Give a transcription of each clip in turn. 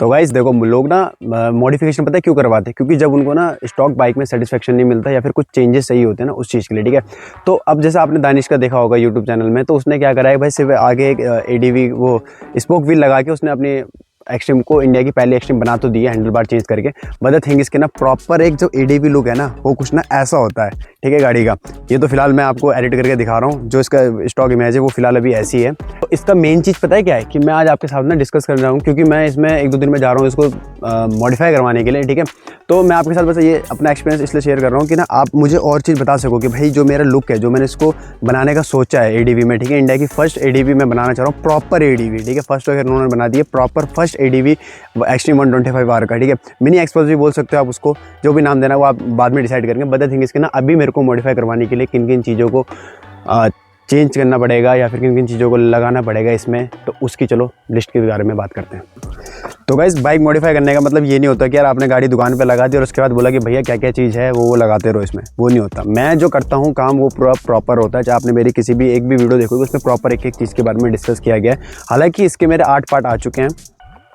तो गाइस देखो, लोग ना मॉडिफिकेशन पता है क्यों करवाते हैं? क्योंकि जब उनको ना स्टॉक बाइक में सेटिस्फेक्शन नहीं मिलता या फिर कुछ चेंजेस चाहिए होते हैं ना उस चीज़ के लिए, ठीक है। तो अब जैसा आपने दानिश का देखा होगा यूट्यूब चैनल में, तो उसने क्या करा है भाई, सिर्फ आगे एक एडीवी वो स्पोक व्हील लगा के उसने अपनी एक्सट्रीम को इंडिया की पहली एक्सट्रीम बना तो दी है, हैंडल बार चेंज करके। बट द थिंग इसके ना प्रॉपर एक जो एडीवी लुक है ना, वो कुछ ना ऐसा होता है, ठीक है, गाड़ी का। ये तो फिलहाल मैं आपको एडिट करके दिखा रहा हूँ, जो इसका स्टॉक इमेज है वो फिलहाल अभी ऐसी है। तो इसका मेन चीज़ पता है क्या है कि मैं आज आपके साथ ना डिस्कस कर रहा हूँ, क्योंकि मैं इसमें 1-2 दिन में जा रहा हूँ इसको मॉडिफाई करवाने के लिए, ठीक है। तो मैं आपके साथ बस ये अपना एक्सपीरियंस इसलिए शेयर कर रहा हूँ कि ना आप मुझे और चीज़ बता सको कि भाई जो मेरा लुक है, जो मैंने इसको बनाने का सोचा है एडीवी में, ठीक है, इंडिया की फर्स्ट एडीवी मैं बनाना चाह रहा हूँ, प्रॉपर एडीवी, ठीक है। फर्स्ट अगर उन्होंने बना दी है proper first ADV extreme 125R का, ठीक है। मिनी एक्सपल्स भी बोल सकते हो आप उसको, जो भी नाम देना वो आप बाद में डिसाइड करेंगे। बट द थिंग इसके ना अभी मेरे को मॉडिफाई करवाने के लिए किन किन चीज़ों को चेंज करना पड़ेगा या फिर किन किन चीज़ों को लगाना पड़ेगा इसमें, तो उसकी चलो लिस्ट के बारे में बात करते हैं। तो गाइस, बाइक मॉडिफाई करने का मतलब ये नहीं होता कि यार आपने गाड़ी दुकान पे लगा दी और उसके बाद बोला कि भैया क्या क्या चीज़ है वो लगाते रहो इसमें, वो नहीं होता। मैं जो करता हूँ काम वो प्रॉपर होता है। चाहे आपने मेरी किसी भी एक भी वीडियो देखोगे उसमें प्रॉपर एक एक चीज़ के बारे में डिस्कस किया गया है। हालांकि इसके मेरे 8 पार्ट आ चुके हैं,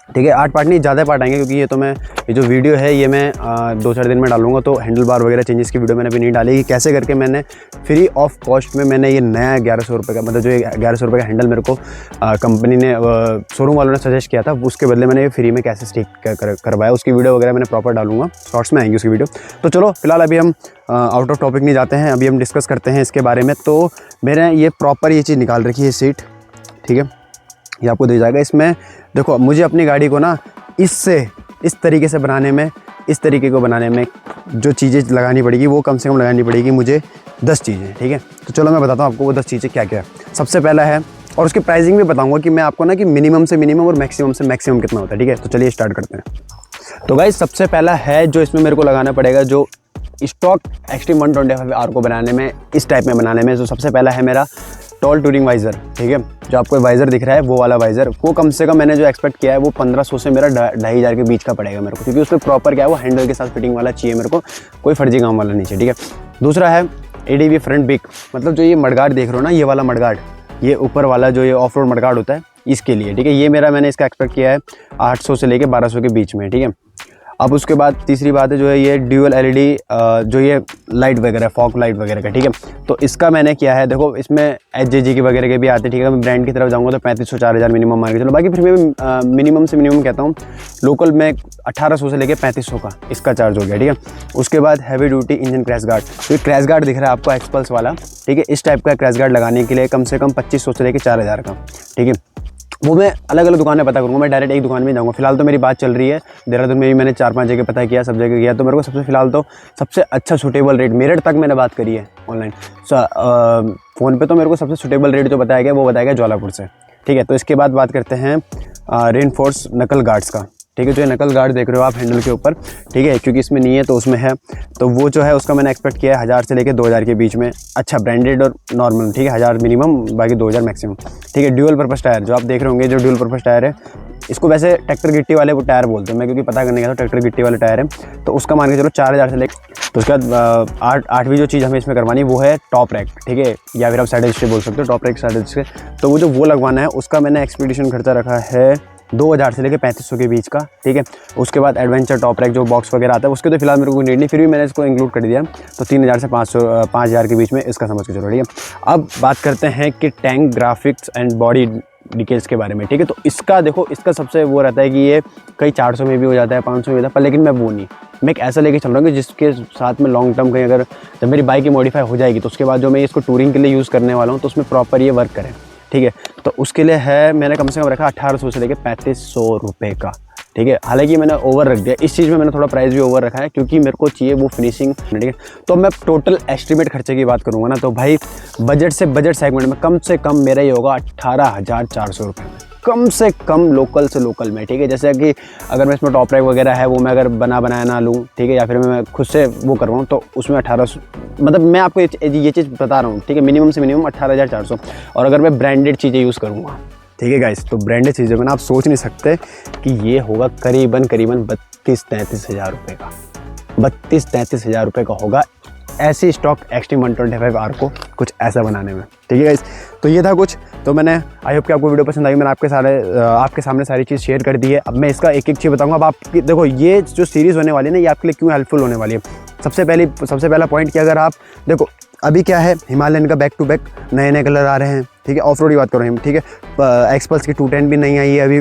ठीक है। 8 पार्ट नहीं, ज़्यादा पार्ट आएंगे, क्योंकि ये जो वीडियो है ये मैं 2-4 दिन में डालूंगा। तो हैंडल बार वगैरह चेंजेस की वीडियो मैंने अभी नहीं डाली कि कैसे करके मैंने फ्री ऑफ कॉस्ट में मैंने ये नया 1100 रुपये का, मतलब जो 1100 रुपये का हैंडल मेरे को कंपनी ने शोरूम वालों ने सजेस्ट किया था, उसके बदले मैंने ये फ्री में कैसे स्टिक करवाया, उसकी वीडियो वगैरह मैंने प्रॉपर डालूंगा, शॉर्ट्स में आएंगी उसकी वीडियो। तो चलो फिलहाल अभी हम आउट ऑफ टॉपिक नहीं जाते हैं, अभी हम डिस्कस करते हैं इसके बारे में। तो मैंने ये प्रॉपर ये चीज़ निकाल रखी है सीट, ठीक है, ये आपको दे जाएगा। इसमें देखो, मुझे अपनी गाड़ी को ना इस तरीके से बनाने में, इस तरीके को बनाने में जो चीज़ें लगानी पड़ेगी वो कम से कम लगानी पड़ेगी मुझे 10 चीज़ें, ठीक है। तो चलो मैं बताता हूँ आपको वो 10 चीज़ें क्या क्या है। सबसे पहला है, और उसकी प्राइसिंग भी बताऊँगा कि मैं आपको ना कि मिनिमम से मिनिमम और मैक्सिमम से मैक्सिमम कितना होता है, ठीक है। तो चलिए स्टार्ट करते हैं। तो गाइस, सबसे पहला है जो इसमें मेरे को लगाना पड़ेगा, जो स्टॉक एक्सट्रीम 125R को बनाने में, इस टाइप में बनाने में, जो सबसे पहला है मेरा टॉल टूरिंग वाइज़र, ठीक है। जो आपको वाइज़र दिख रहा है वो वाला वाइज़र, वो कम से कम मैंने जो एक्सपेक्ट किया है वो 1500 से मेरा 2500 के बीच का पड़ेगा मेरे को, क्योंकि उसमें प्रॉपर क्या है वो हैंडल के साथ फिटिंग वाला चाहिए मेरे को, कोई फर्जी काम वाला नहीं चाहिए, ठीक है। दूसरा है एडीवी फ्रंट बिग, मतलब जो ये मडगार्ड देख रहे हो ना, ये वाला मडगार्ड, ये ऊपर वाला जो ये ऑफ रोड मडगार्ड होता है, इसके लिए, ठीक है। ये मैंने इसका एक्सपेक्ट किया है 800 से लेके 1200 के बीच में, ठीक है। अब उसके बाद तीसरी बात है जो है ये ड्यूअल एलईडी, जो ये लाइट वगैरह, फॉग लाइट वगैरह का, ठीक है। तो इसका मैंने किया है, देखो इसमें एचजेजी की वगैरह के भी आते हैं, ठीक है। मैं ब्रांड की तरफ जाऊंगा तो 3500-4000 मिनिमम मान के चलो, बाकी फिर मैं मिनिमम से मिनिमम कहता हूँ, लोकल में 1800 से लेके 3500 का इसका चार्ज हो गया, ठीक है। उसके बाद heavy duty engine crash guard, तो ये क्रैश गार्ड दिख रहा है आपको एक्सपल्स वाला, ठीक है। इस टाइप का क्रैश गार्ड लगाने के लिए कम से कम 2500 से लेके 4000 का, ठीक है। वो मैं अलग अलग दुकान में पता करूँगा, मैं डायरेक्ट एक दुकान में जाऊँगा। फिलहाल तो मेरी बात चल रई है देहरादून में भी, मैंने 4-5 जगह पता किया, सब जगह किया, तो मेरे को फिलहाल तो सबसे अच्छा सूटेबल रेट मेरठ तक मैंने बात करी है ऑनलाइन, फ़ोन पे तो मेरे को सबसे सूटेबल रेट जो बताया गया वो बताया गया ज्वालापुर से, ठीक है। तो इसके बाद बात करते हैं रेनफोर्स नकल गार्ड्स का, ठीक है। जो ये नकल गार्ड देख रहे हो आप हैंडल के ऊपर, ठीक है, क्योंकि इसमें नहीं है तो उसमें है, तो वो जो है उसका मैंने एक्सपेक्ट किया है 1000 से लेके 2000 के बीच में, अच्छा ब्रांडेड और नॉर्मल, ठीक है। 1000 मिनिमम, बाकी 2000 मैक्सिमम, ठीक है। ड्यूअल पर्पस टायर जो आप देख रहे होंगे, जो ड्यूअल पर्पस टायर है, इसको वैसे ट्रैक्टर गिट्टी वाले वो टायर बोलते हैं, मैं क्योंकि पता करने गया था ट्रैक्टर गिट्टी वाले टायर है, तो उसका मान के चलो 4000 से लेकर। तो उसके बाद आठवीं जो चीज़ हमें इसमें करवानी वो है टॉप रैक, ठीक है, या फिर आप साइड स्टे बोल सकते हो, टॉप रैक साइड स्टे। तो वो जो वो लगवाना है उसका मैंने एक्सपीडिशन खर्चा रखा है 2000 से लेकर 3500 के बीच का, ठीक है। उसके बाद एडवेंचर टॉप रैक जो बॉक्स वगैरह आता है उसके तो फिलहाल मेरे को नीड नहीं, फिर भी मैंने इसको इंक्लूड कर दिया, तो 3000 से 5000 के बीच में इसका समझ के चलो, ठीक है। अब बात करते हैं कि tank graphics and body details के बारे में, ठीक है। तो इसका देखो, इसका सबसे वो रहता है कि ये कई 400 में भी हो जाता है, 500 में भी होता है, पर लेकिन मैं वो नहीं, मैं एक ऐसा लेके चल रहा हूँ कि जिसके साथ में लॉन्ग टर्म कहीं अगर जब मेरी बाइक की मॉडिफाई हो जाएगी तो उसके बाद जो मैं इसको टूरिंग के लिए यूज़ करने वाला हूँ तो उसमें प्रॉपर ये वर्क करे, ठीक है। तो उसके लिए है मैंने कम से कम रखा 1800 से लेकर 3500 रुपये का, ठीक है। हालांकि मैंने ओवर रख दिया, इस चीज़ में मैंने थोड़ा प्राइस भी ओवर रखा है क्योंकि मेरे को चाहिए वो फिनिशिंग, ठीक है। तो मैं टोटल एस्टिमेट खर्चे की बात करूँगा ना, तो भाई बजट से बजट सेगमेंट में कम से कम मेरा ये होगा 18,400 रुपये में, कम से कम लोकल से लोकल में, ठीक है। जैसे कि अगर मैं इसमें टॉप रैक वगैरह है वो मैं अगर बनाया ना लूँ, ठीक है, या फिर मैं खुद से वो करवाऊँ तो उसमें 1800, मतलब मैं आपको ये चीज़ बता रहा हूँ, ठीक है। मिनिमम से मिनिमम 18,400, और अगर मैं ब्रांडेड चीज़ें यूज़ करूँगा, ठीक है गाइस, तो ब्रांडेड चीज़ों में ना आप सोच नहीं सकते कि ये होगा करीबन 32-33 हज़ार रुपये का, 32-33 हज़ार रुपये का होगा ऐसी स्टॉक एक्सट्रीम 125R को कुछ ऐसा बनाने में। ठीक है गाइस, तो ये था कुछ। तो मैंने आई होप कि आपको वीडियो पसंद आई। मैंने आपके सामने सारी चीज़ शेयर कर दी है। अब मैं इसका एक एक चीज़ बताऊंगा। अब आप देखो ये जो सीरीज़ होने वाली है ना, ये आपके लिए क्यों हेल्पफुल होने वाली है। सबसे पहला पॉइंट कि अगर आप देखो अभी क्या है, हिमालयन का बैक टू बैक नए कलर आ रहे हैं। ठीक है, ऑफ रोड की बात कर रहे हैं। ठीक है, एक्सपल्स की 210 भी नहीं आई है अभी,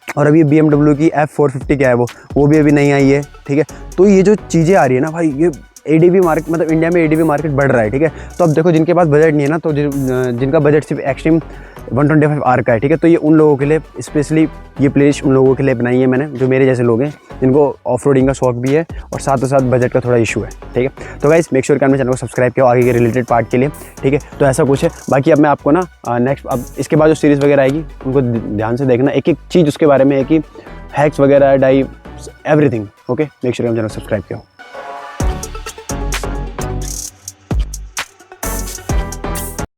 और अभी BMW की F450 क्या है वो भी अभी नहीं आई है। ठीक है, तो ये जो चीज़ें आ रही है ना भाई, ये ADV मार्केट, मतलब इंडिया में ADV मार्केट बढ़ रहा है। ठीक है, तो अब देखो जिनके पास बजट नहीं है ना, तो जिनका बजट सिर्फ एक्सट्रीम 125R का है। ठीक है, तो ये उन लोगों के लिए स्पेशली ये प्लेलिस्ट उन लोगों के लिए बनाई है मैंने, जो मेरे जैसे लोग हैं जिनको ऑफ रोडिंग का शौक भी है और साथ बजट का थोड़ा इशू है। ठीक है, तो गाइस मेक श्योर कि आपने चैनल को सब्सक्राइब किया आगे के रिलेटेड पार्ट के लिए। ठीक है, तो ऐसा कुछ है। बाकी अब मैं आपको ना नेक्स्ट, अब इसके बाद जो सीरीज़ वगैरह आएगी उनको ध्यान से देखना, एक एक चीज़ उसके बारे में है कि हैक्स वगैरह, डाई, एवरीथिंग। ओके, मेक श्योर कि चैनल सब्सक्राइब किया।